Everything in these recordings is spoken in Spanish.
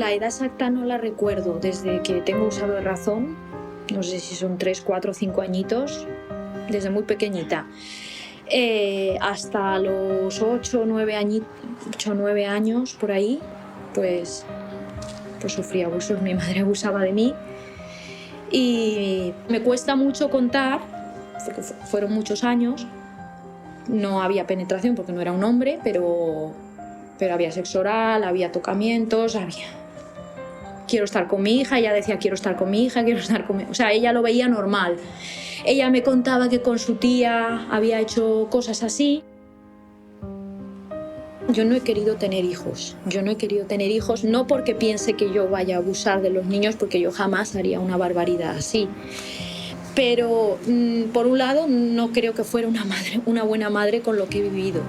La edad exacta no la recuerdo, desde que tengo uso de razón, no sé si son 3, 4, 5 añitos, desde muy pequeñita, hasta los 8 o 9 años por ahí, pues sufrí abusos, mi madre abusaba de mí y me cuesta mucho contar, porque fueron muchos años, no había penetración porque no era un hombre, pero había sexo oral, había tocamientos, quiero estar con mi hija, ella decía quiero estar con mi hija, o sea, ella lo veía normal. Ella me contaba que con su tía había hecho cosas así. Yo no he querido tener hijos, no porque piense que yo vaya a abusar de los niños, porque yo jamás haría una barbaridad así. Pero, por un lado, no creo que fuera una buena madre con lo que he vivido.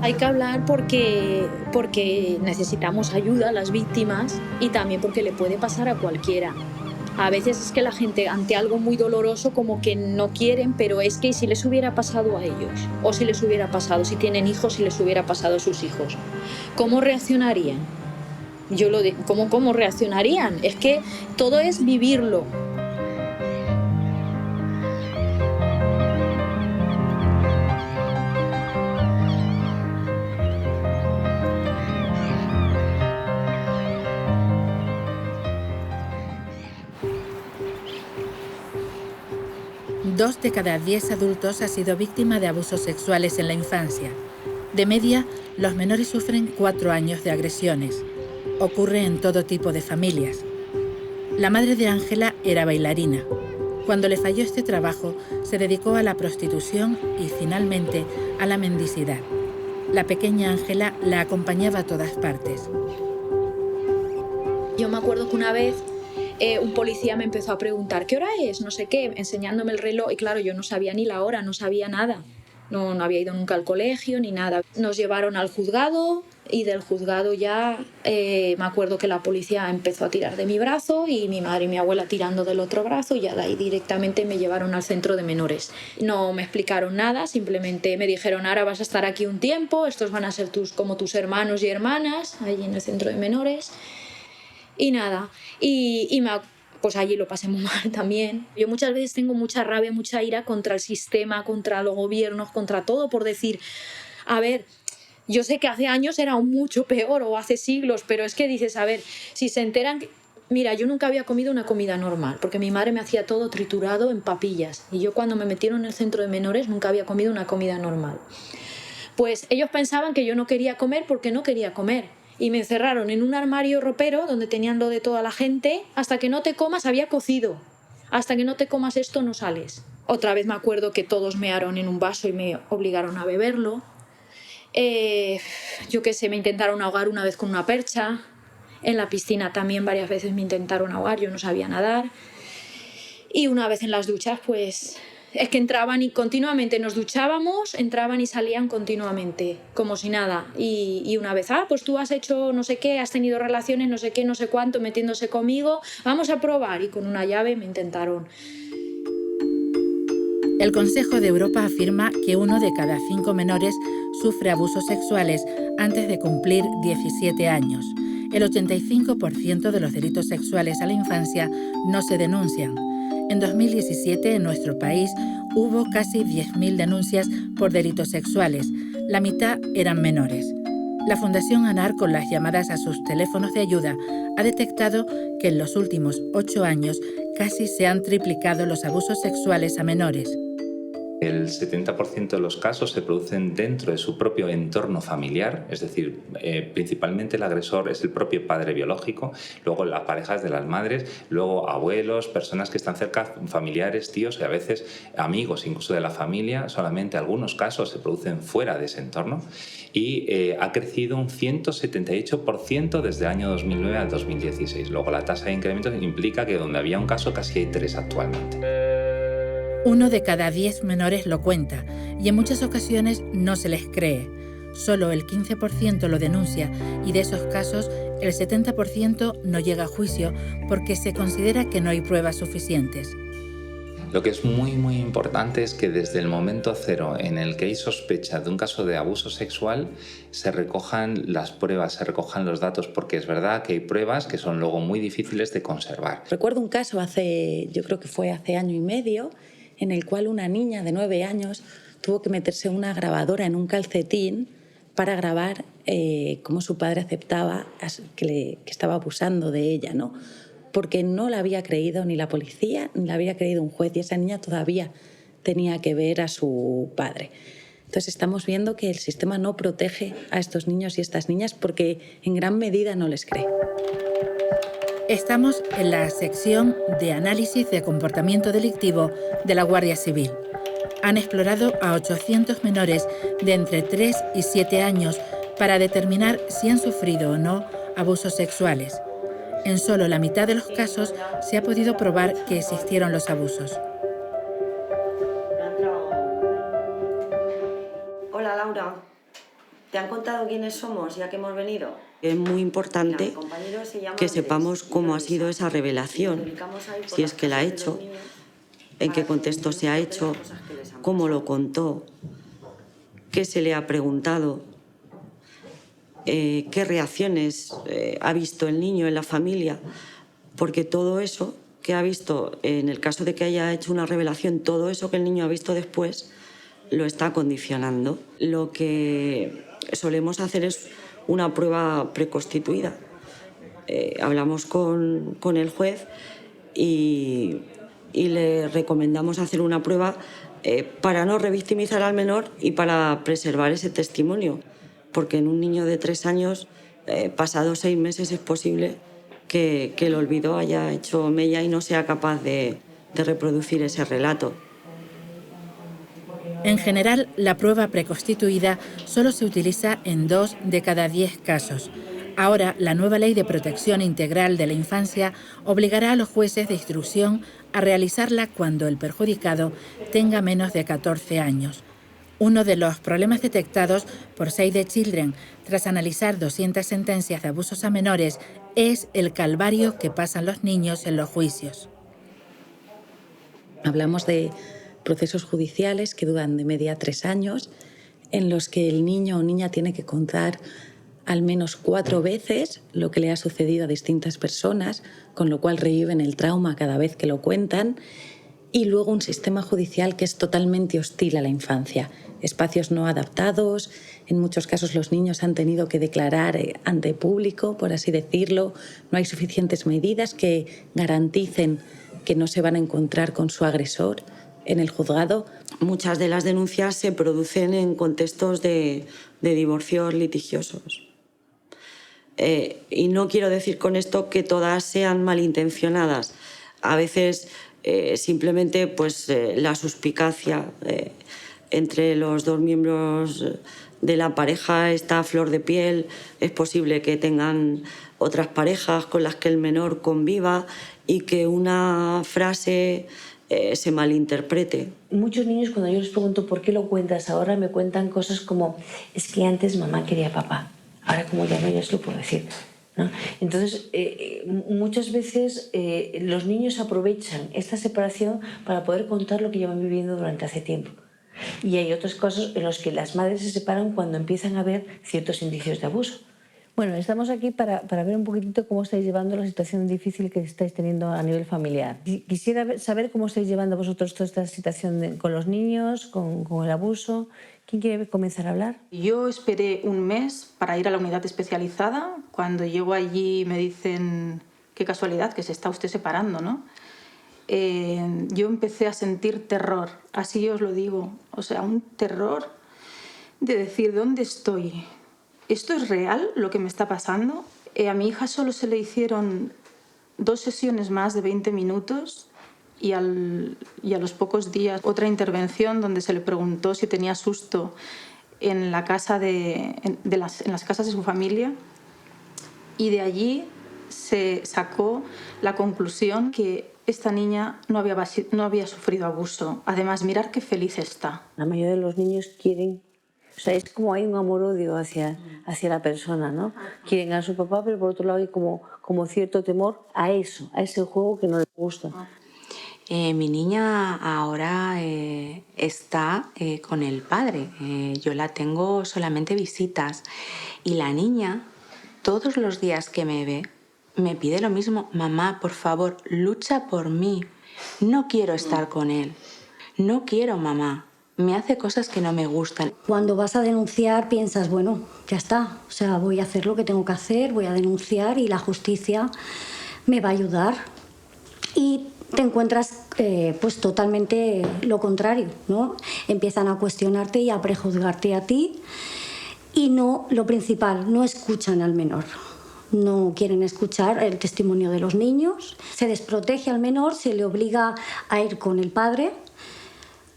Hay que hablar porque necesitamos ayuda a las víctimas y también porque le puede pasar a cualquiera. A veces es que la gente ante algo muy doloroso como que no quieren, pero es que si les hubiera pasado a ellos, o si les hubiera pasado, si tienen hijos, si les hubiera pasado a sus hijos, ¿cómo reaccionarían? ¿Cómo reaccionarían? Es que todo es vivirlo. Dos de cada 10 adultos ha sido víctima de abusos sexuales en la infancia. De media, los menores sufren 4 años de agresiones. Ocurre en todo tipo de familias. La madre de Ángela era bailarina. Cuando le falló este trabajo, se dedicó a la prostitución y, finalmente, a la mendicidad. La pequeña Ángela la acompañaba a todas partes. Yo me acuerdo que una vez un policía me empezó a preguntar ¿qué hora es? No sé qué, enseñándome el reloj. Y claro, yo no sabía ni la hora, no sabía nada. No había ido nunca al colegio ni nada. Nos llevaron al juzgado y del juzgado ya me acuerdo que la policía empezó a tirar de mi brazo y mi madre y mi abuela tirando del otro brazo y ya de ahí directamente me llevaron al centro de menores. No me explicaron nada, simplemente me dijeron ahora vas a estar aquí un tiempo, estos van a ser como tus hermanos y hermanas allí en el centro de menores. Y nada, pues allí lo pasé muy mal también. Yo muchas veces tengo mucha rabia, mucha ira contra el sistema, contra los gobiernos, contra todo, por decir, a ver, yo sé que hace años era mucho peor o hace siglos, pero es que dices, a ver, si se enteran... Mira, yo nunca había comido una comida normal, porque mi madre me hacía todo triturado en papillas. Y yo cuando me metieron en el centro de menores nunca había comido una comida normal. Pues ellos pensaban que yo no quería comer porque no quería comer. Y me encerraron en un armario ropero donde tenían lo de toda la gente. Hasta que no te comas, había cocido. Hasta que no te comas esto no sales. Otra vez me acuerdo que todos mearon en un vaso y me obligaron a beberlo. Yo qué sé, me intentaron ahogar una vez con una percha. En la piscina también varias veces me intentaron ahogar, yo no sabía nadar. Y una vez en las duchas, pues... Es que entraban y continuamente nos duchábamos, entraban y salían continuamente, como si nada. Y una vez, pues tú has hecho no sé qué, has tenido relaciones, no sé qué, no sé cuánto, metiéndose conmigo, vamos a probar. Y con una llave me intentaron. El Consejo de Europa afirma que 1 de cada 5 menores sufre abusos sexuales antes de cumplir 17 años. El 85% de los delitos sexuales a la infancia no se denuncian. En 2017, en nuestro país, hubo casi 10.000 denuncias por delitos sexuales. La mitad eran menores. La Fundación ANAR, con las llamadas a sus teléfonos de ayuda, ha detectado que en los últimos 8 años casi se han triplicado los abusos sexuales a menores. El 70% de los casos se producen dentro de su propio entorno familiar, es decir, principalmente el agresor es el propio padre biológico, luego las parejas de las madres, luego abuelos, personas que están cerca, familiares, tíos y a veces amigos incluso de la familia. Solamente algunos casos se producen fuera de ese entorno y ha crecido un 178% desde el año 2009 al 2016. Luego la tasa de incremento implica que donde había un caso casi hay 3 actualmente. 1 de cada 10 menores lo cuenta y en muchas ocasiones no se les cree. Solo el 15% lo denuncia y de esos casos el 70% no llega a juicio porque se considera que no hay pruebas suficientes. Lo que es muy importante es que desde el momento cero en el que hay sospecha de un caso de abuso sexual se recojan las pruebas, se recojan los datos, porque es verdad que hay pruebas que son luego muy difíciles de conservar. Recuerdo un caso yo creo que fue hace año y medio, en el cual una niña de 9 años tuvo que meterse una grabadora en un calcetín para grabar cómo su padre aceptaba que estaba abusando de ella, ¿no? Porque no la había creído ni la policía ni la había creído un juez, y esa niña todavía tenía que ver a su padre. Entonces estamos viendo que el sistema no protege a estos niños y estas niñas porque en gran medida no les cree. Estamos en la sección de análisis de comportamiento delictivo de la Guardia Civil. Han explorado a 800 menores de entre 3 y 7 años para determinar si han sufrido o no abusos sexuales. En solo la mitad de los casos se ha podido probar que existieron los abusos. Hola Laura, ¿te han contado quiénes somos ya que hemos venido? Es muy importante que sepamos cómo ha sido esa revelación, si es que la ha hecho, en qué contexto se ha hecho, cómo lo contó, qué se le ha preguntado, qué reacciones ha visto el niño en la familia, porque todo eso que ha visto, en el caso de que haya hecho una revelación, todo eso que el niño ha visto después lo está condicionando. Lo que solemos hacer es una prueba preconstituida. Hablamos con el juez y le recomendamos hacer una prueba para no revictimizar al menor y para preservar ese testimonio, porque en un niño de 3 años, pasados 6 meses, es posible que el olvido haya hecho mella y no sea capaz de reproducir ese relato. En general, la prueba preconstituida solo se utiliza en 2 de cada 10 casos. Ahora, la nueva Ley de Protección Integral de la Infancia obligará a los jueces de instrucción a realizarla cuando el perjudicado tenga menos de 14 años. Uno de los problemas detectados por Save the Children tras analizar 200 sentencias de abusos a menores es el calvario que pasan los niños en los juicios. Hablamos de procesos judiciales que duran de media 3 años, en los que el niño o niña tiene que contar al menos 4 veces lo que le ha sucedido a distintas personas, con lo cual reviven el trauma cada vez que lo cuentan, y luego un sistema judicial que es totalmente hostil a la infancia. Espacios no adaptados, en muchos casos los niños han tenido que declarar ante público, por así decirlo, no hay suficientes medidas que garanticen que no se van a encontrar con su agresor en el juzgado. Muchas de las denuncias se producen en contextos de divorcios litigiosos. Y no quiero decir con esto que todas sean malintencionadas. A veces simplemente pues, la suspicacia entre los 2 miembros de la pareja está a flor de piel. Es posible que tengan otras parejas con las que el menor conviva y que una frase se malinterprete. Muchos niños, cuando yo les pregunto ¿por qué lo cuentas ahora?, me cuentan cosas como es que antes mamá quería a papá, ahora como ya no, ya se lo puedo decir, ¿no? Entonces, muchas veces los niños aprovechan esta separación para poder contar lo que llevan viviendo durante hace tiempo. Y hay otros casos en los que las madres se separan cuando empiezan a ver ciertos indicios de abuso. Bueno, estamos aquí para ver un poquitito cómo estáis llevando la situación difícil que estáis teniendo a nivel familiar. Quisiera saber cómo estáis llevando vosotros toda esta situación con los niños, con el abuso. ¿Quién quiere comenzar a hablar? Yo esperé un mes para ir a la unidad especializada. Cuando llego allí me dicen, qué casualidad, que se está usted separando, ¿no? Yo empecé a sentir terror, así os lo digo. O sea, un terror de decir, ¿dónde estoy? ¿Esto es real lo que me está pasando? A mi hija solo se le hicieron 2 sesiones más de 20 minutos y a los pocos días otra intervención donde se le preguntó si tenía susto en la casa en las casas de su familia, y de allí se sacó la conclusión que esta niña no había sufrido abuso. Además, mirar qué feliz está. La mayoría de los niños quieren... O sea, es como hay un amor-odio hacia la persona, ¿no? Quieren a su papá, pero por otro lado hay como cierto temor a eso, a ese juego que no les gusta. Mi niña ahora está con el padre. Yo la tengo solamente visitas. Y la niña, todos los días que me ve, me pide lo mismo. Mamá, por favor, lucha por mí. No quiero estar con él. No quiero, mamá. Me hace cosas que no me gustan. Cuando vas a denunciar piensas, bueno, ya está. O sea, voy a hacer lo que tengo que hacer, voy a denunciar y la justicia me va a ayudar. Y te encuentras pues totalmente lo contrario, ¿no? Empiezan a cuestionarte y a prejuzgarte a ti y no, lo principal, no escuchan al menor. No quieren escuchar el testimonio de los niños. Se desprotege al menor, se le obliga a ir con el padre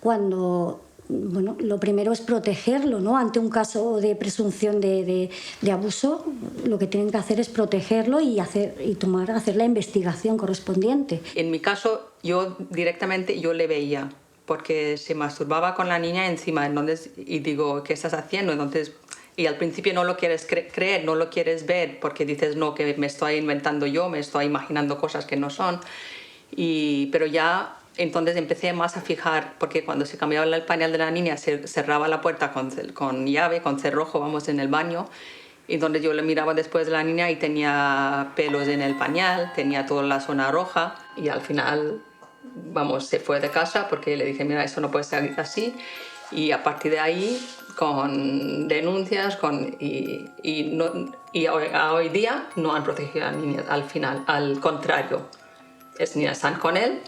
cuando... Bueno, lo primero es protegerlo, ¿no? Ante un caso de presunción de abuso, lo que tienen que hacer es protegerlo y hacer la investigación correspondiente. En mi caso, yo directamente le veía, porque se masturbaba con la niña encima, entonces, y digo, ¿qué estás haciendo? Entonces, y al principio no lo quieres creer, no lo quieres ver, porque dices, no, que me estoy inventando yo, me estoy imaginando cosas que no son. Pero ya... Entonces empecé más a fijar, porque cuando se cambiaba el pañal de la niña se cerraba la puerta con llave, con cerrojo, vamos, en el baño. Y entonces yo le miraba después de la niña y tenía pelos en el pañal, tenía toda la zona roja. Y al final, vamos, se fue de casa porque le dije, mira, eso no puede ser así. Y a partir de ahí, con denuncias, hoy día no han protegido a la niña al final. Al contrario, las niñas están con él.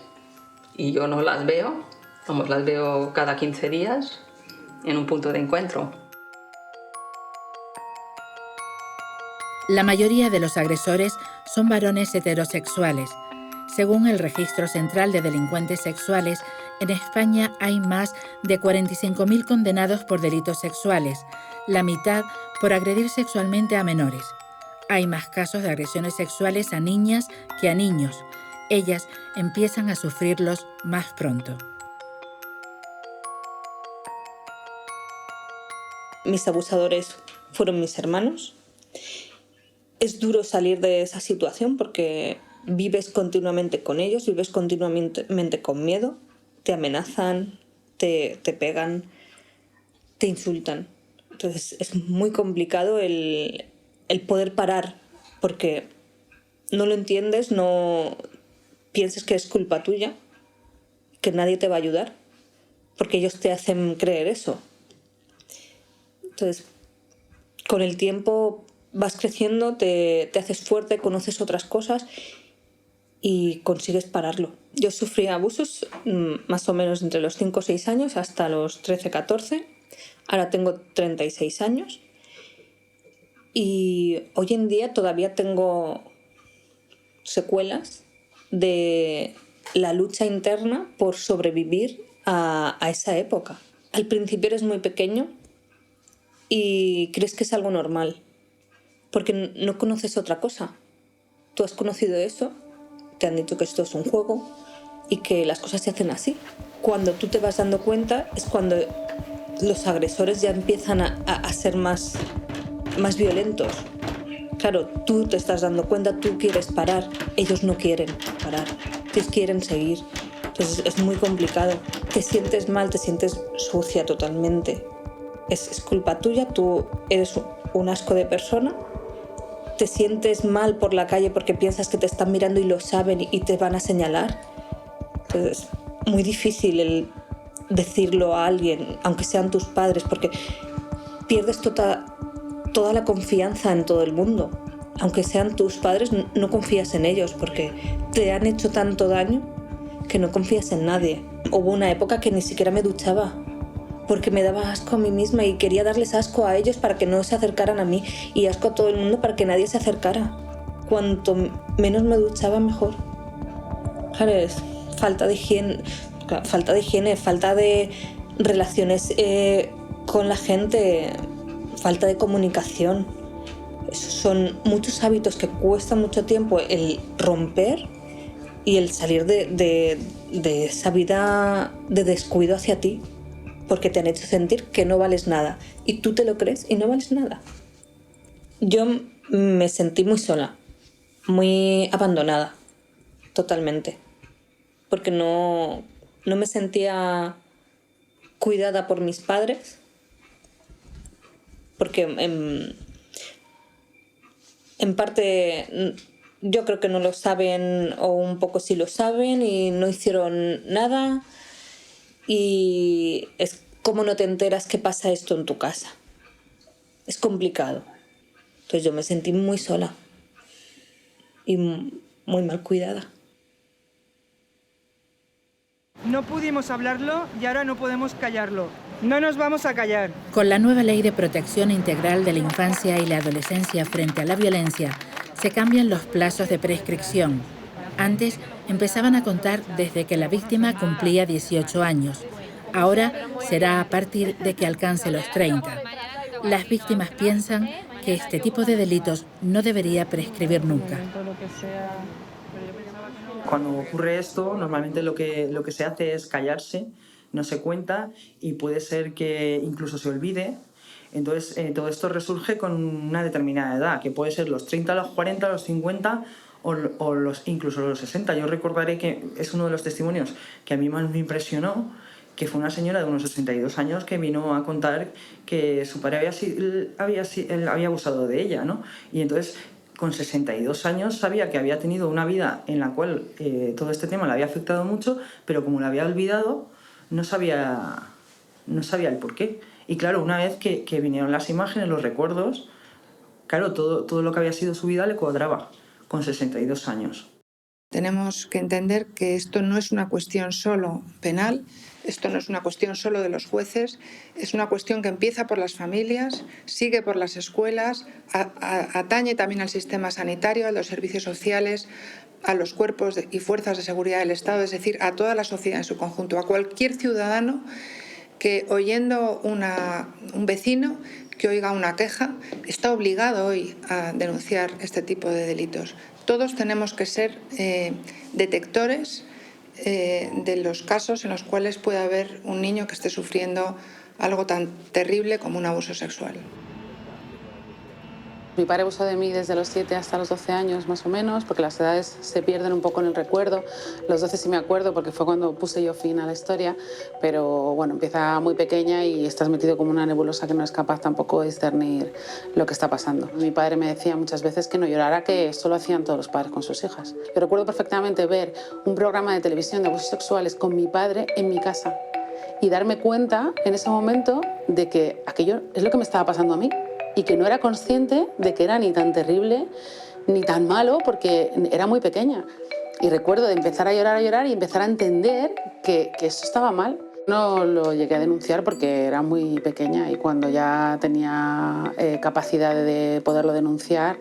Y yo no las veo, las veo cada 15 días en un punto de encuentro. La mayoría de los agresores son varones heterosexuales. Según el Registro Central de Delincuentes Sexuales, en España hay más de 45.000 condenados por delitos sexuales, la mitad por agredir sexualmente a menores. Hay más casos de agresiones sexuales a niñas que a niños. Ellas empiezan a sufrirlos más pronto. Mis abusadores fueron mis hermanos. Es duro salir de esa situación porque vives continuamente con ellos, vives continuamente con miedo, te amenazan, te pegan, te insultan. Entonces es muy complicado el poder parar porque no lo entiendes, no... Piensas que es culpa tuya, que nadie te va a ayudar, porque ellos te hacen creer eso. Entonces, con el tiempo vas creciendo, te haces fuerte, conoces otras cosas y consigues pararlo. Yo sufrí abusos más o menos entre los 5 o 6 años hasta los 13, 14. Ahora tengo 36 años y hoy en día todavía tengo secuelas de la lucha interna por sobrevivir a esa época. Al principio eres muy pequeño y crees que es algo normal, porque no conoces otra cosa. Tú has conocido eso, te han dicho que esto es un juego y que las cosas se hacen así. Cuando tú te vas dando cuenta es cuando los agresores ya empiezan a ser más violentos. Claro, tú te estás dando cuenta, tú quieres parar, ellos no quieren parar, ellos quieren seguir. Entonces es muy complicado. Te sientes mal, te sientes sucia totalmente. Es culpa tuya, tú eres un asco de persona. Te sientes mal por la calle porque piensas que te están mirando y lo saben y te van a señalar. Entonces es muy difícil el decirlo a alguien, aunque sean tus padres, porque pierdes toda la confianza en todo el mundo. Aunque sean tus padres, no confías en ellos porque te han hecho tanto daño que no confías en nadie. Hubo una época que ni siquiera me duchaba porque me daba asco a mí misma y quería darles asco a ellos para que no se acercaran a mí y asco a todo el mundo para que nadie se acercara. Cuanto menos me duchaba, mejor. Claro, es falta de higiene, falta de relaciones con la gente, falta de comunicación. Son muchos hábitos que cuesta mucho tiempo el romper y el salir de esa vida de descuido hacia ti, porque te han hecho sentir que no vales nada y tú te lo crees y no vales nada. Yo me sentí muy sola, muy abandonada, totalmente. porque no me sentía cuidada por mis padres, porque en parte yo creo que no lo saben, o un poco sí lo saben, y no hicieron nada, y es como no te enteras que pasa esto en tu casa. Es complicado. Entonces yo me sentí muy sola y muy mal cuidada. No pudimos hablarlo y ahora no podemos callarlo. No nos vamos a callar. Con la nueva Ley de Protección Integral de la Infancia y la Adolescencia frente a la violencia, se cambian los plazos de prescripción. Antes empezaban a contar desde que la víctima cumplía 18 años. Ahora será a partir de que alcance los 30. Las víctimas piensan que este tipo de delitos no debería prescribir nunca. Cuando ocurre esto, normalmente lo que se hace es callarse, no se cuenta y puede ser que incluso se olvide. Entonces, todo esto resurge con una determinada edad, que puede ser los 30, los 40, los 50 o incluso los 60. Yo recordaré que es uno de los testimonios que a mí más me impresionó, que fue una señora de unos 62 años que vino a contar que su padre había abusado de ella, ¿no? Y entonces, con 62 años, sabía que había tenido una vida en la cual todo este tema le había afectado mucho, pero como lo había olvidado, no sabía el porqué. Y claro, una vez que vinieron las imágenes, los recuerdos, claro, todo lo que había sido su vida le cuadraba con 62 años. Tenemos que entender que esto no es una cuestión solo penal, esto no es una cuestión solo de los jueces, es una cuestión que empieza por las familias, sigue por las escuelas, atañe también al sistema sanitario, a los servicios sociales, a los cuerpos y fuerzas de seguridad del Estado, es decir, a toda la sociedad en su conjunto, a cualquier ciudadano que, oyendo un vecino que oiga una queja, está obligado hoy a denunciar este tipo de delitos. Todos tenemos que ser detectores de los casos en los cuales puede haber un niño que esté sufriendo algo tan terrible como un abuso sexual. Mi padre abusó de mí desde los 7 hasta los 12 años, más o menos, porque las edades se pierden un poco en el recuerdo. Los 12 sí me acuerdo, porque fue cuando puse yo fin a la historia, pero bueno, empieza muy pequeña y estás metido como una nebulosa que no es capaz tampoco de discernir lo que está pasando. Mi padre me decía muchas veces que no llorara, que esto lo hacían todos los padres con sus hijas. Yo recuerdo perfectamente ver un programa de televisión de abusos sexuales con mi padre en mi casa y darme cuenta en ese momento de que aquello es lo que me estaba pasando a mí, y que no era consciente de que era ni tan terrible ni tan malo porque era muy pequeña. Y recuerdo de empezar a llorar y empezar a entender que eso estaba mal. No lo llegué a denunciar porque era muy pequeña y cuando ya tenía capacidad de poderlo denunciar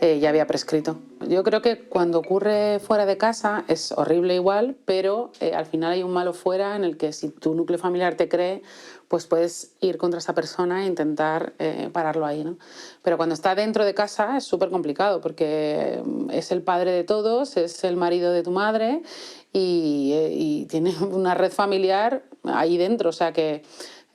ya había prescrito. Yo creo que cuando ocurre fuera de casa es horrible igual, pero al final hay un malo fuera en el que si tu núcleo familiar te cree, pues puedes ir contra esa persona e intentar pararlo ahí, ¿no? Pero cuando está dentro de casa es súper complicado porque es el padre de todos, es el marido de tu madre y tiene una red familiar ahí dentro, o sea que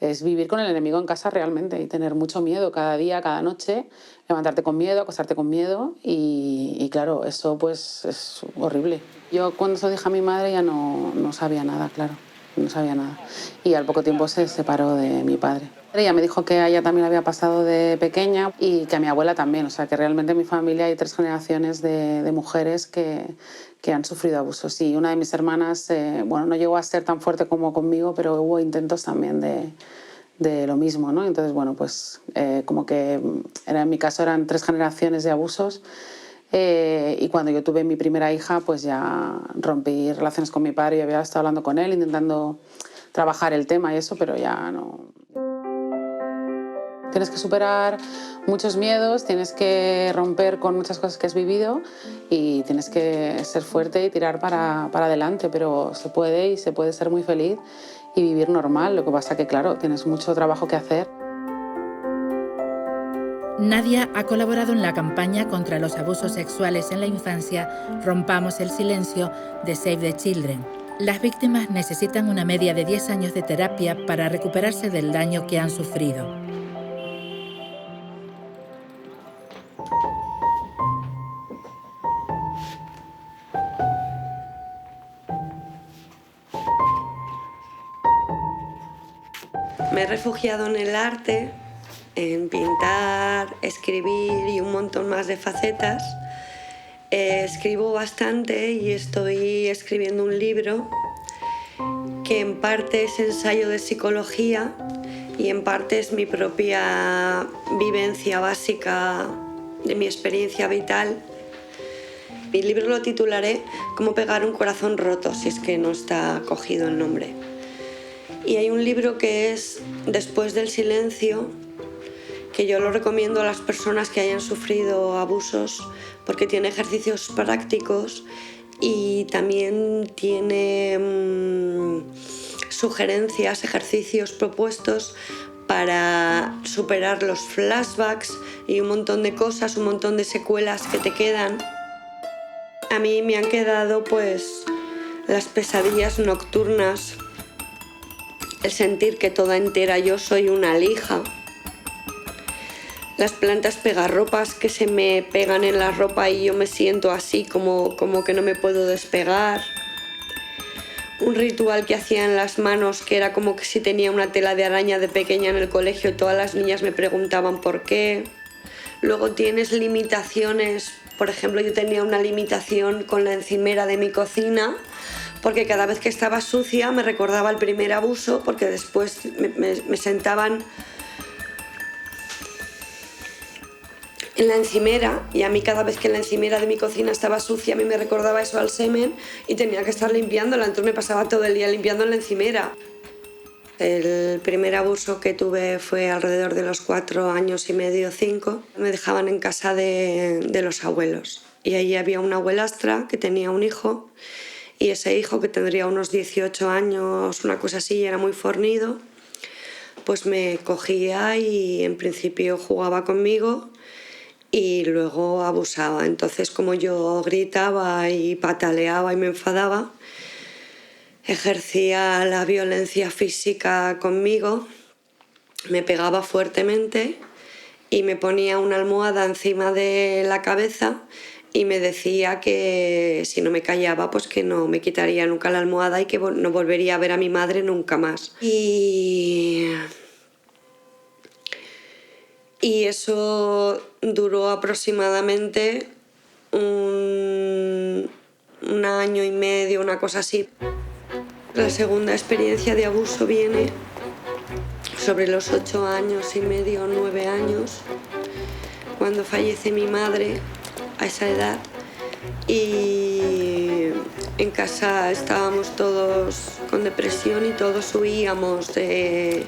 es vivir con el enemigo en casa realmente y tener mucho miedo cada día, cada noche, levantarte con miedo, acostarte con miedo y claro, eso pues es horrible. Yo cuando se lo dije a mi madre ya no sabía nada, claro. No sabía nada. Y al poco tiempo se separó de mi padre. Ella me dijo que a ella también le había pasado de pequeña y que a mi abuela también. O sea, que realmente en mi familia hay 3 generaciones de mujeres que han sufrido abusos. Y una de mis hermanas, bueno, no llegó a ser tan fuerte como conmigo, pero hubo intentos también de lo mismo, ¿no? Entonces, bueno, pues como que en mi caso eran 3 generaciones de abusos. Y cuando yo tuve mi primera hija, pues ya rompí relaciones con mi padre y había estado hablando con él, intentando trabajar el tema y eso, pero ya no. Tienes que superar muchos miedos, tienes que romper con muchas cosas que has vivido y tienes que ser fuerte y tirar para adelante, pero se puede y se puede ser muy feliz y vivir normal. Lo que pasa que, claro, tienes mucho trabajo que hacer. Nadia ha colaborado en la campaña contra los abusos sexuales en la infancia Rompamos el Silencio de Save the Children. Las víctimas necesitan una media de 10 años de terapia para recuperarse del daño que han sufrido. Me he refugiado en el arte, en pintar, escribir y un montón más de facetas. Escribo bastante y estoy escribiendo un libro que en parte es ensayo de psicología y en parte es mi propia vivencia básica de mi experiencia vital. Mi libro lo titularé Cómo pegar un corazón roto, si es que no está cogido el nombre. Y hay un libro que es Después del silencio, que yo lo recomiendo a las personas que hayan sufrido abusos porque tiene ejercicios prácticos y también tiene sugerencias, ejercicios propuestos para superar los flashbacks y un montón de cosas, un montón de secuelas que te quedan. A mí me han quedado pues las pesadillas nocturnas, el sentir que toda entera yo soy una lija, las plantas pegarropas que se me pegan en la ropa y yo me siento así como que no me puedo despegar. Un ritual que hacía en las manos que era como que si tenía una tela de araña de pequeña en el colegio, todas las niñas me preguntaban por qué. Luego tienes limitaciones, por ejemplo yo tenía una limitación con la encimera de mi cocina porque cada vez que estaba sucia me recordaba el primer abuso porque después me sentaban en la encimera y a mí cada vez que la encimera de mi cocina estaba sucia a mí me recordaba eso al semen y tenía que estar limpiándola, entonces me pasaba todo el día limpiando la encimera. El primer abuso que tuve fue alrededor de los 4 años y medio, 5. Me dejaban en casa de los abuelos y allí había una abuelastra que tenía un hijo y ese hijo que tendría unos 18 años, una cosa así, era muy fornido, pues me cogía y en principio jugaba conmigo y luego abusaba. Entonces, como yo gritaba y pataleaba y me enfadaba, ejercía la violencia física conmigo, me pegaba fuertemente y me ponía una almohada encima de la cabeza y me decía que si no me callaba, pues que no me quitaría nunca la almohada y que no volvería a ver a mi madre nunca más. Y eso duró aproximadamente un año y medio, una cosa así. La segunda experiencia de abuso viene sobre los 8 años y medio, 9 años, cuando fallece mi madre a esa edad y en casa estábamos todos con depresión y todos huíamos del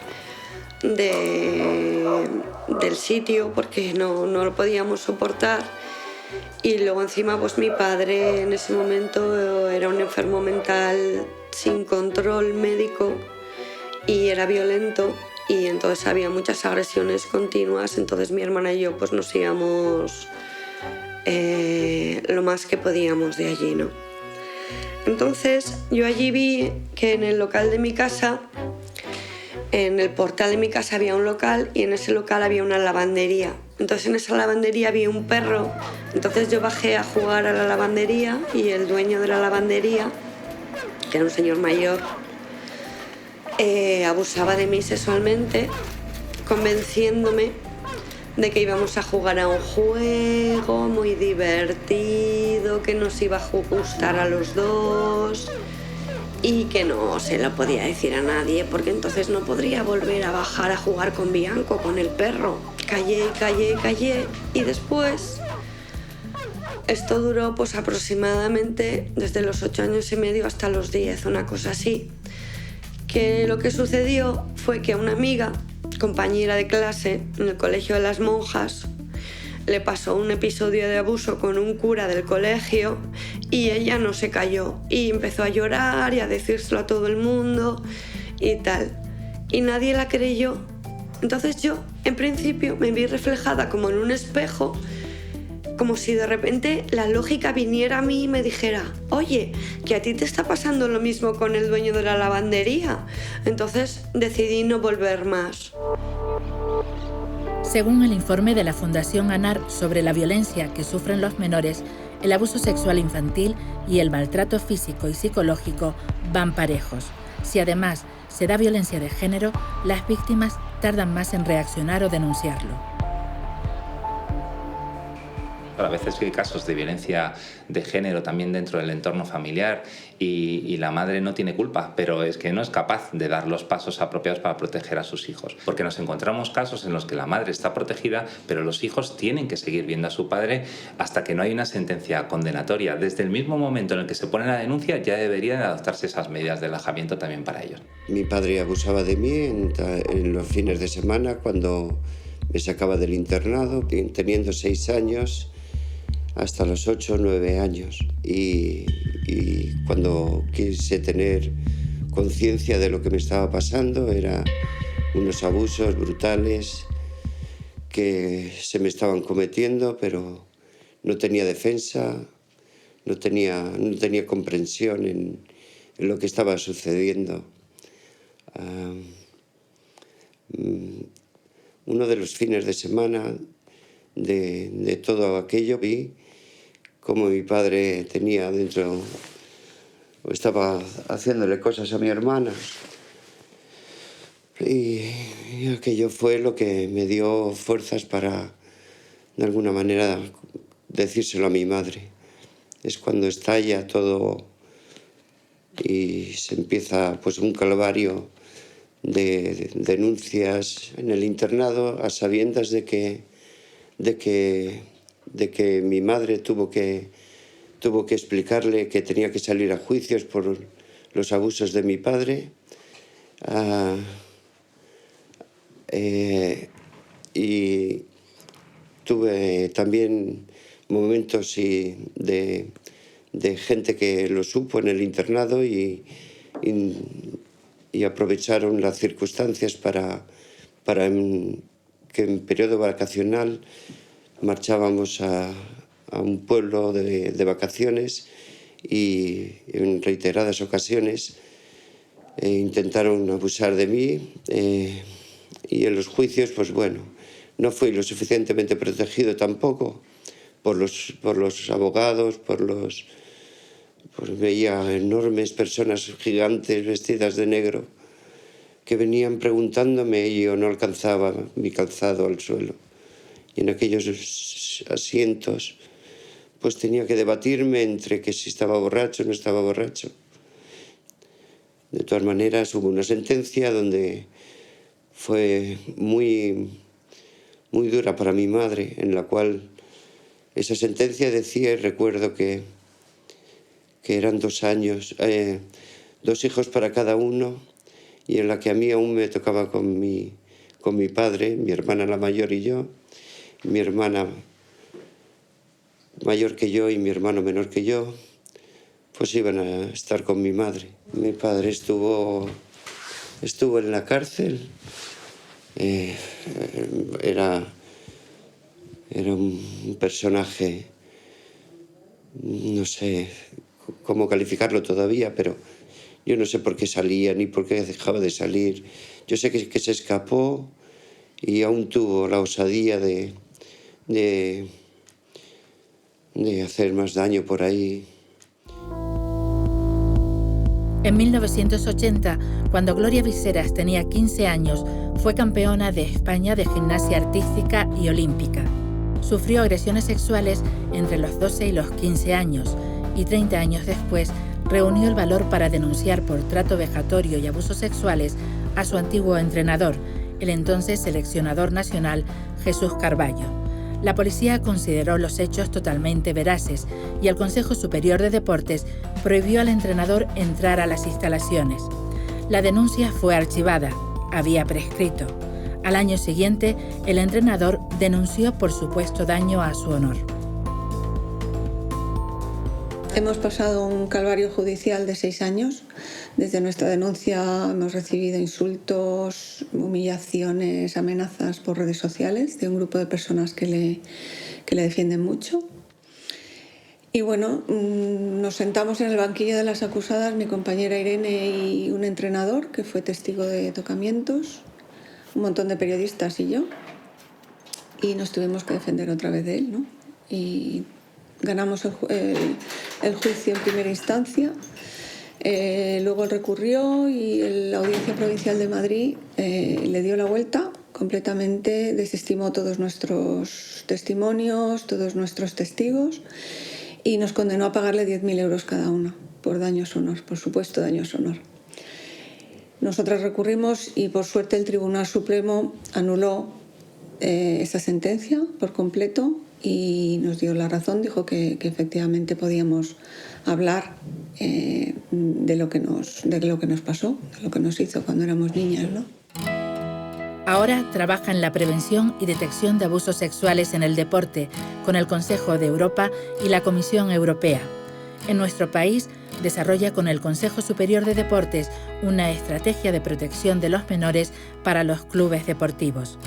sitio porque no lo podíamos soportar. Y luego encima pues mi padre en ese momento era un enfermo mental sin control médico y era violento y entonces había muchas agresiones continuas, entonces mi hermana y yo pues nos íbamos lo más que podíamos de allí, ¿no? Entonces yo allí vi que en el local de mi casa, en el portal de mi casa había un local y en ese local había una lavandería. Entonces en esa lavandería había un perro, entonces yo bajé a jugar a la lavandería y el dueño de la lavandería, que era un señor mayor, abusaba de mí sexualmente, convenciéndome de que íbamos a jugar a un juego muy divertido, que nos iba a gustar a los dos y que no se lo podía decir a nadie porque entonces no podría volver a bajar a jugar con Bianco, con el perro. Callé y después esto duró pues aproximadamente desde los 8 años y medio hasta los 10, una cosa así. Que lo que sucedió fue que a una amiga, compañera de clase en el colegio de las monjas, le pasó un episodio de abuso con un cura del colegio y ella no se calló y empezó a llorar y a decírselo a todo el mundo y tal. Y nadie la creyó. Entonces yo, en principio, me vi reflejada como en un espejo, como si de repente la lógica viniera a mí y me dijera: oye, que a ti te está pasando lo mismo con el dueño de la lavandería. Entonces decidí no volver más. Según el informe de la Fundación ANAR sobre la violencia que sufren los menores, el abuso sexual infantil y el maltrato físico y psicológico van parejos. Si además será violencia de género, las víctimas tardan más en reaccionar o denunciarlo. A veces hay casos de violencia de género también dentro del entorno familiar y la madre no tiene culpa, pero es que no es capaz de dar los pasos apropiados para proteger a sus hijos. Porque nos encontramos casos en los que la madre está protegida, pero los hijos tienen que seguir viendo a su padre hasta que no hay una sentencia condenatoria. Desde el mismo momento en el que se pone la denuncia ya deberían adoptarse esas medidas de alejamiento también para ellos. Mi padre abusaba de mí en los fines de semana cuando me sacaba del internado, teniendo 6 años, hasta los 8 o 9 años. Y cuando quise tener conciencia de lo que me estaba pasando, eran unos abusos brutales que se me estaban cometiendo, pero no tenía defensa, no tenía comprensión en lo que estaba sucediendo. Uno de los fines de semana de todo aquello vi como mi padre tenía dentro, o estaba haciéndole cosas a mi hermana, y aquello fue lo que me dio fuerzas para, de alguna manera, decírselo a mi madre. Es cuando estalla todo y se empieza pues un calvario de denuncias en el internado, a sabiendas de que mi madre tuvo que explicarle que tenía que salir a juicios por los abusos de mi padre. Y tuve también momentos de gente que lo supo en el internado y aprovecharon las circunstancias para que en periodo vacacional marchábamos a un pueblo de vacaciones y en reiteradas ocasiones intentaron abusar de mí y en los juicios, pues bueno, no fui lo suficientemente protegido tampoco por los abogados, pues veía enormes personas gigantes vestidas de negro que venían preguntándome y yo no alcanzaba mi calzado al suelo. Y en aquellos asientos pues tenía que debatirme entre que si estaba borracho o no estaba borracho. De todas maneras hubo una sentencia donde fue muy, muy dura para mi madre, en la cual esa sentencia decía, y recuerdo que eran 2 años, 2 hijos para cada uno, y en la que a mí aún me tocaba con mi padre, mi hermana la mayor y yo, mi hermana mayor que yo y mi hermano menor que yo, pues iban a estar con mi madre. Mi padre estuvo en la cárcel, era un personaje, no sé cómo calificarlo todavía, pero yo no sé por qué salía ni por qué dejaba de salir. Yo sé que se escapó y aún tuvo la osadía de hacer más daño por ahí. En 1980, cuando Gloria Viseras tenía 15 años, fue campeona de España de gimnasia artística y olímpica. Sufrió agresiones sexuales entre los 12 y los 15 años y 30 años después reunió el valor para denunciar por trato vejatorio y abusos sexuales a su antiguo entrenador, el entonces seleccionador nacional Jesús Carballo. La policía consideró los hechos totalmente veraces y el Consejo Superior de Deportes prohibió al entrenador entrar a las instalaciones. La denuncia fue archivada, había prescrito. Al año siguiente, el entrenador denunció por supuesto daño a su honor. Hemos pasado un calvario judicial de 6 años. Desde nuestra denuncia hemos recibido insultos, humillaciones, amenazas por redes sociales de un grupo de personas que le defienden mucho. Y bueno, nos sentamos en el banquillo de las acusadas, mi compañera Irene y un entrenador que fue testigo de tocamientos, un montón de periodistas y yo. Y nos tuvimos que defender otra vez de él, ¿no? Y ganamos el juicio en primera instancia Luego él recurrió y la Audiencia Provincial de Madrid le dio la vuelta, completamente desestimó todos nuestros testimonios, todos nuestros testigos y nos condenó a pagarle 10.000 euros cada uno por daños honor, por supuesto daños honor. Nosotras recurrimos y por suerte el Tribunal Supremo anuló esa sentencia por completo y nos dio la razón, dijo que efectivamente podíamos hablar de lo que nos pasó, de lo que nos hizo cuando éramos niñas, ¿no? Ahora trabaja en la prevención y detección de abusos sexuales en el deporte con el Consejo de Europa y la Comisión Europea. En nuestro país desarrolla con el Consejo Superior de Deportes una estrategia de protección de los menores para los clubes deportivos.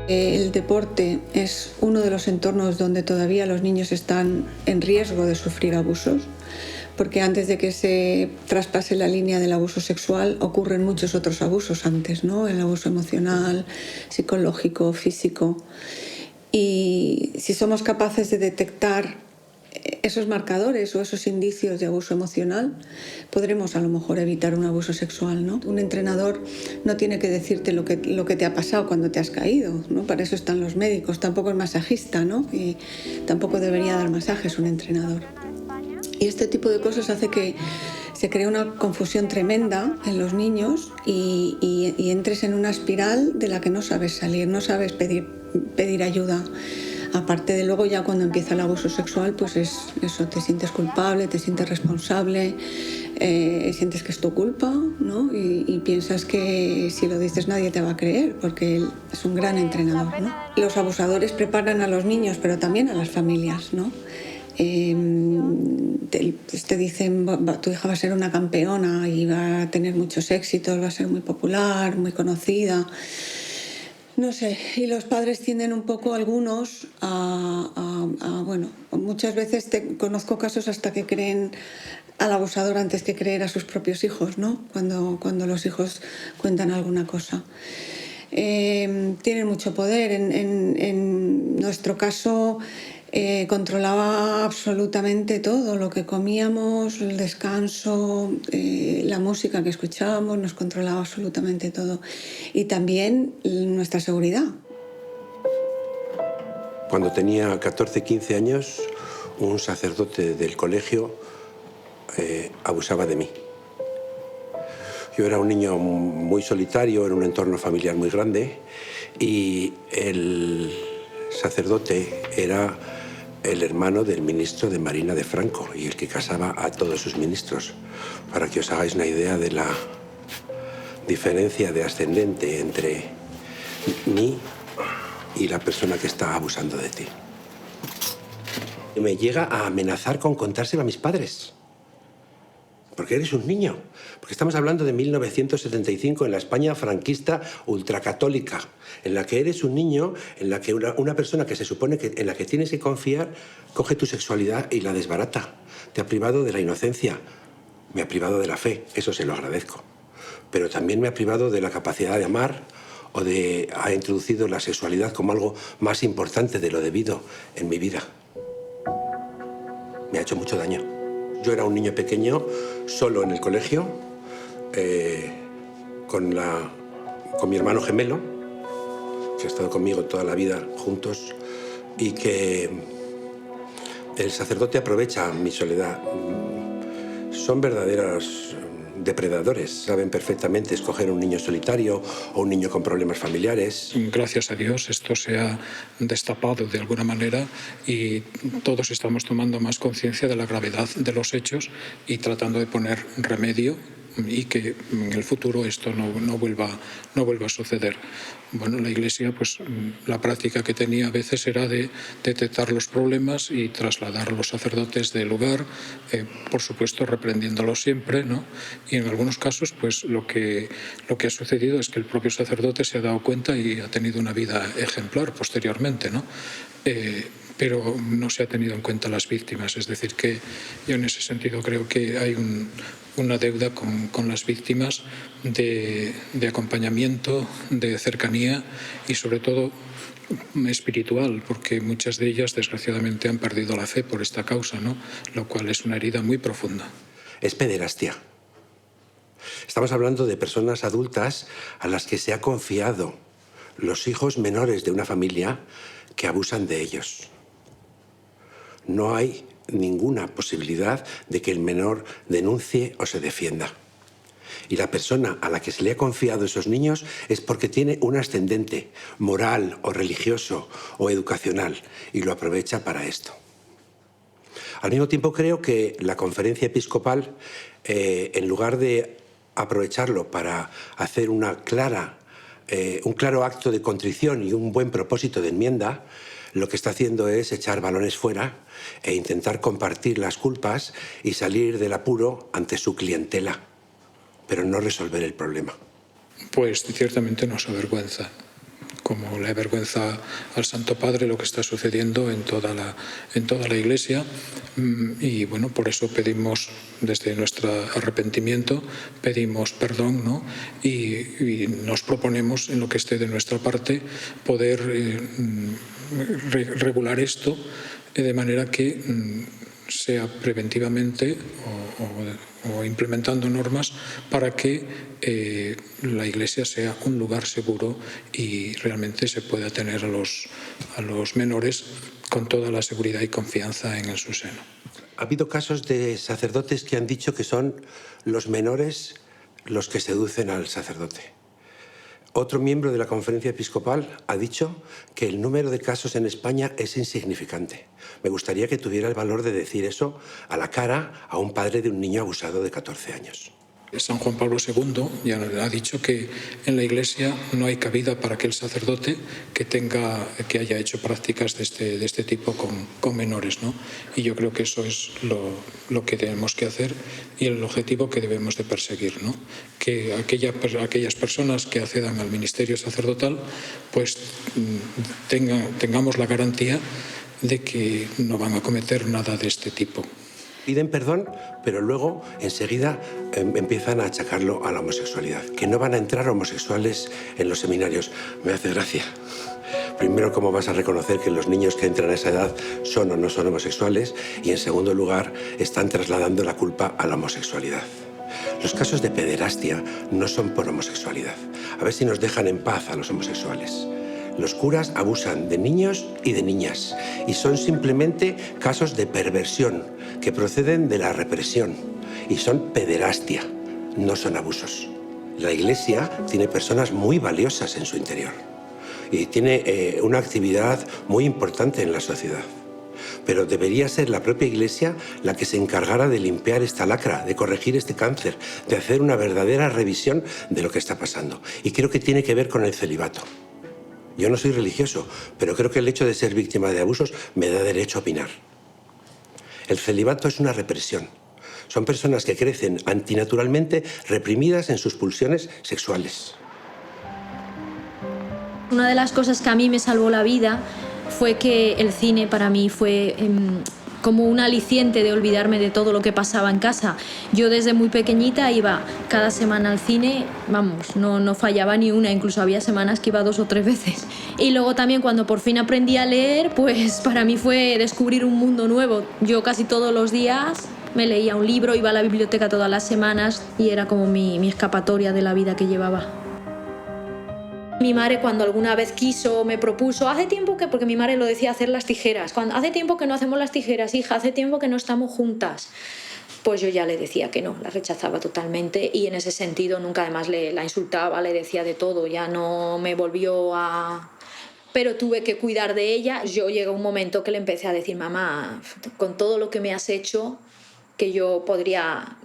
El deporte es uno de los entornos donde todavía los niños están en riesgo de sufrir abusos, porque antes de que se traspase la línea del abuso sexual ocurren muchos otros abusos antes, ¿no? El abuso emocional, psicológico, físico. Y si somos capaces de detectar esos marcadores o esos indicios de abuso emocional, podremos a lo mejor evitar un abuso sexual, ¿no? Un entrenador no tiene que decirte lo que te ha pasado cuando te has caído, ¿no? Para eso están los médicos, tampoco es masajista, ¿no? Y tampoco debería dar masajes un entrenador. Y este tipo de cosas hace que se cree una confusión tremenda en los niños y entres en una espiral de la que no sabes salir, no sabes pedir ayuda. Aparte de luego ya cuando empieza el abuso sexual, pues es eso, te sientes culpable, te sientes responsable, sientes que es tu culpa, ¿no? Y piensas que si lo dices nadie te va a creer, porque él es un gran entrenador, ¿no? Los abusadores preparan a los niños, pero también a las familias, ¿no? Te dicen, tu hija va a ser una campeona y va a tener muchos éxitos, va a ser muy popular, muy conocida. No sé, y los padres tienden un poco, algunos, bueno, muchas veces conozco casos hasta que creen al abusador antes que creer a sus propios hijos, ¿no? Cuando los hijos cuentan alguna cosa. Tienen mucho poder. En nuestro caso, controlaba absolutamente todo, lo que comíamos, el descanso, la música que escuchábamos, nos controlaba absolutamente todo. Y también nuestra seguridad. Cuando tenía 14-15 años, un sacerdote del colegio abusaba de mí. Yo era un niño muy solitario, en un entorno familiar muy grande, y el sacerdote era el hermano del ministro de Marina de Franco y el que casaba a todos sus ministros, para que os hagáis una idea de la diferencia de ascendente entre mí y la persona que está abusando de ti. Me llega a amenazar con contárselo a mis padres. Porque eres un niño. Porque estamos hablando de 1975 en la España franquista ultracatólica, en la que eres un niño, en la que una persona que se supone que en la que tienes que confiar coge tu sexualidad y la desbarata. Te ha privado de la inocencia, me ha privado de la fe, eso se lo agradezco. Pero también me ha privado de la capacidad de amar o ha introducido la sexualidad como algo más importante de lo debido en mi vida. Me ha hecho mucho daño. Yo era un niño pequeño, solo en el colegio, con mi hermano gemelo, que ha estado conmigo toda la vida juntos, y que el sacerdote aprovecha mi soledad. Son verdaderos depredadores, saben perfectamente escoger un niño solitario o un niño con problemas familiares. Gracias a Dios esto se ha destapado de alguna manera y todos estamos tomando más conciencia de la gravedad de los hechos y tratando de poner remedio y que en el futuro esto no vuelva a suceder. Bueno, la Iglesia, pues la práctica que tenía a veces era de detectar los problemas y trasladar a los sacerdotes del lugar, por supuesto reprendiéndolos siempre, ¿no? Y en algunos casos, pues lo que ha sucedido es que el propio sacerdote se ha dado cuenta y ha tenido una vida ejemplar posteriormente, ¿no? Pero no se ha tenido en cuenta las víctimas. Es decir, que yo en ese sentido creo que hay una deuda con las víctimas de acompañamiento, de cercanía y sobre todo espiritual, porque muchas de ellas desgraciadamente han perdido la fe por esta causa, ¿no? Lo cual es una herida muy profunda. es pederastia. Estamos hablando de personas adultas a las que se ha confiado los hijos menores de una familia que abusan de ellos. No hay ninguna posibilidad de que el menor denuncie o se defienda. Y la persona a la que se le ha confiado esos niños es porque tiene un ascendente moral o religioso o educacional y lo aprovecha para esto. Al mismo tiempo creo que la conferencia episcopal, en lugar de aprovecharlo para hacer un claro acto de contrición y un buen propósito de enmienda, lo que está haciendo es echar balones fuera e intentar compartir las culpas y salir del apuro ante su clientela, pero no resolver el problema. Pues ciertamente nos avergüenza, como le avergüenza al Santo Padre lo que está sucediendo en toda la Iglesia, y bueno, por eso pedimos desde nuestro arrepentimiento, pedimos perdón, ¿no? y nos proponemos en lo que esté de nuestra parte poder regular esto de manera que sea preventivamente o implementando normas para que la Iglesia sea un lugar seguro y realmente se pueda tener a los menores con toda la seguridad y confianza en su seno. Ha habido casos de sacerdotes que han dicho que son los menores los que seducen al sacerdote. Otro miembro de la conferencia episcopal ha dicho que el número de casos en España es insignificante. Me gustaría que tuviera el valor de decir eso a la cara a un padre de un niño abusado de 14 años. San Juan Pablo II ya ha dicho que en la Iglesia no hay cabida para aquel sacerdote que haya hecho prácticas de este tipo con menores, ¿no? Y yo creo que eso es lo que tenemos que hacer y el objetivo que debemos de perseguir, ¿no? Que aquellas personas que accedan al ministerio sacerdotal pues tengamos la garantía de que no van a cometer nada de este tipo. Piden perdón, pero luego enseguida empiezan a achacarlo a la homosexualidad, que no van a entrar homosexuales en los seminarios. Me hace gracia. Primero, ¿cómo vas a reconocer que los niños que entran a esa edad son o no son homosexuales? Y en segundo lugar, están trasladando la culpa a la homosexualidad. Los casos de pederastia no son por homosexualidad. A ver si nos dejan en paz a los homosexuales. Los curas abusan de niños y de niñas y son simplemente casos de perversión que proceden de la represión y son pederastia, no son abusos. La Iglesia tiene personas muy valiosas en su interior y tiene una actividad muy importante en la sociedad. Pero debería ser la propia Iglesia la que se encargara de limpiar esta lacra, de corregir este cáncer, de hacer una verdadera revisión de lo que está pasando. Y creo que tiene que ver con el celibato. Yo no soy religioso, pero creo que el hecho de ser víctima de abusos me da derecho a opinar. El celibato es una represión. Son personas que crecen antinaturalmente reprimidas en sus pulsiones sexuales. Una de las cosas que a mí me salvó la vida fue que el cine para mí fue como un aliciente de olvidarme de todo lo que pasaba en casa. Yo desde muy pequeñita iba cada semana al cine, vamos, no fallaba ni una, incluso había semanas que iba 2 o 3 veces. Y luego también cuando por fin aprendí a leer, pues para mí fue descubrir un mundo nuevo. Yo casi todos los días me leía un libro, iba a la biblioteca todas las semanas y era como mi escapatoria de la vida que llevaba. Mi madre cuando alguna vez quiso, me propuso, hace tiempo que, porque mi madre lo decía, hacer las tijeras, hace tiempo que no hacemos las tijeras, hija, hace tiempo que no estamos juntas. Pues yo ya le decía que no, la rechazaba totalmente y en ese sentido nunca además la insultaba, le decía de todo, ya no me volvió a... Pero tuve que cuidar de ella. Yo llegó un momento que le empecé a decir, mamá, con todo lo que me has hecho, que yo podría...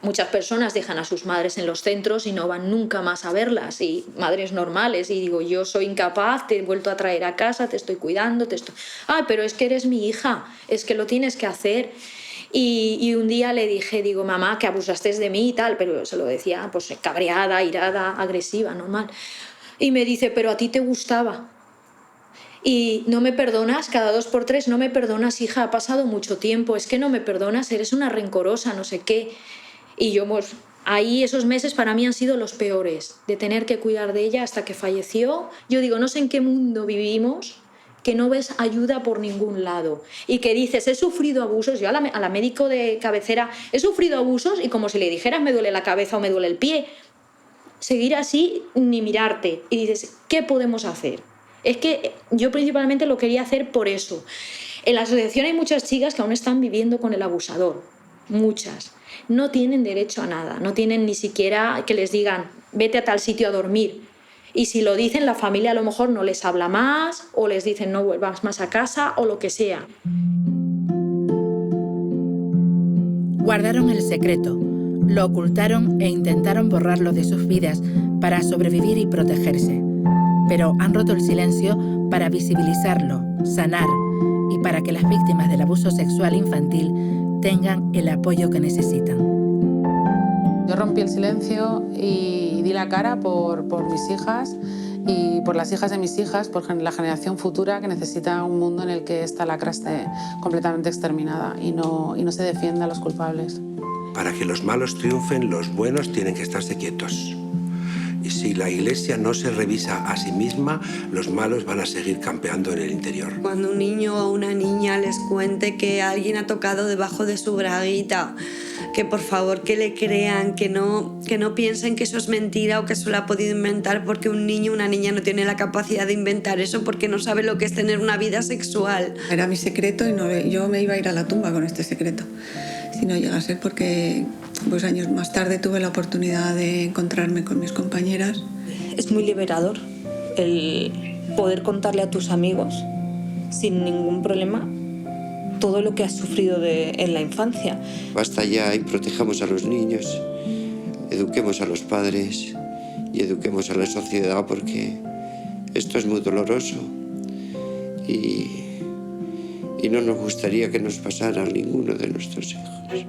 Muchas personas dejan a sus madres en los centros y no van nunca más a verlas, y madres normales, y digo, yo soy incapaz, te he vuelto a traer a casa, te estoy cuidando, Ay, pero es que eres mi hija, es que lo tienes que hacer. Y un día le dije, digo, mamá, que abusaste de mí y tal, pero se lo decía pues cabreada, irada, agresiva, normal. Y me dice, pero a ti te gustaba. Y no me perdonas, cada 2 por 3 no me perdonas, hija, ha pasado mucho tiempo, es que no me perdonas, eres una rencorosa, no sé qué. Y yo, pues, ahí esos meses para mí han sido los peores, de tener que cuidar de ella hasta que falleció. Yo digo, no sé en qué mundo vivimos, que no ves ayuda por ningún lado y que dices, he sufrido abusos, yo a la médico de cabecera, he sufrido abusos y como si le dijeras me duele la cabeza o me duele el pie, seguir así ni mirarte y dices, ¿qué podemos hacer? Es que yo principalmente lo quería hacer por eso. En la asociación hay muchas chicas que aún están viviendo con el abusador, muchas. No tienen derecho a nada, no tienen ni siquiera que les digan, vete a tal sitio a dormir. Y si lo dicen, la familia a lo mejor no les habla más o les dicen no vuelvas más a casa o lo que sea. Guardaron el secreto, lo ocultaron e intentaron borrarlo de sus vidas para sobrevivir y protegerse. Pero han roto el silencio para visibilizarlo, sanar y para que las víctimas del abuso sexual infantil tengan el apoyo que necesitan. Yo rompí el silencio y di la cara por mis hijas y por las hijas de mis hijas, por la generación futura que necesita un mundo en el que esta lacra esté completamente exterminada y no se defienda a los culpables. Para que los malos triunfen, los buenos tienen que estarse quietos. Y si la Iglesia no se revisa a sí misma, los malos van a seguir campeando en el interior. Cuando un niño o una niña les cuente que alguien ha tocado debajo de su braguita, que por favor que le crean, que no piensen que eso es mentira o que eso lo ha podido inventar, porque un niño o una niña no tiene la capacidad de inventar eso porque no sabe lo que es tener una vida sexual. Era mi secreto y yo me iba a ir a la tumba con este secreto. Si no llega a ser porque pues años más tarde tuve la oportunidad de encontrarme con mis compañeras. Es muy liberador el poder contarle a tus amigos sin ningún problema todo lo que has sufrido en la infancia. Basta ya y protejamos a los niños, eduquemos a los padres y eduquemos a la sociedad porque esto es muy doloroso y no nos gustaría que nos pasara a ninguno de nuestros hijos.